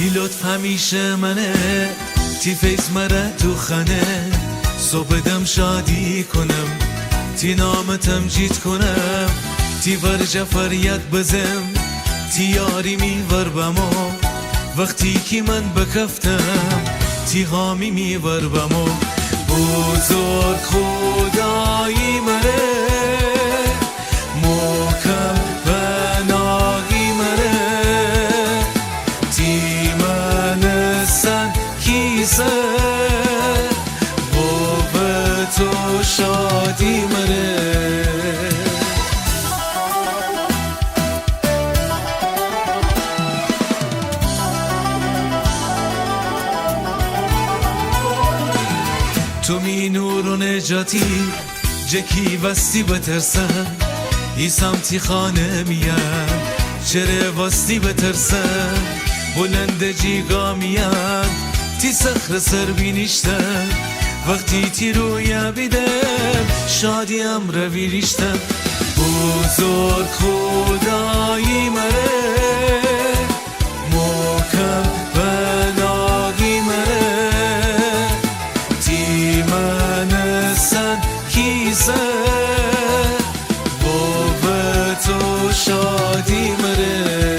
تی لطف همیشه منه، تی فیز مره تو خانه، صبح دم شادی کنم، تی نام تمجید کنم، تی ورجه فریاد بزم، تی یاری میور بمو، وقتی که من بکفتم تی غامی میور بمو. بزرگ خدایی مره، محکم پناهی مره، تی من سن کیسه و تو شادی مره. تو می نور و نجاتی جکی وستی بترسم، ای سمتی خانه میان چره وستی بترسم، بلند جیگا میان تی سخر سر بینیشتم، وقتی تی رویا بیدم شادیم رو بیریشتم. بزرگ خدایی مره، محکم پناهی مره، تی من سن کیسه و تو شادی مره.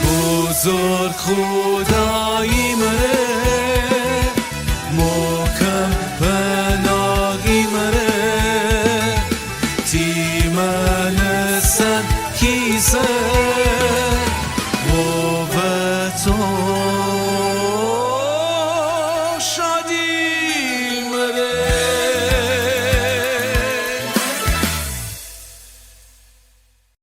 بزرگ خدایی مره، محکم پناهی مره، تی من سن کیسه و تو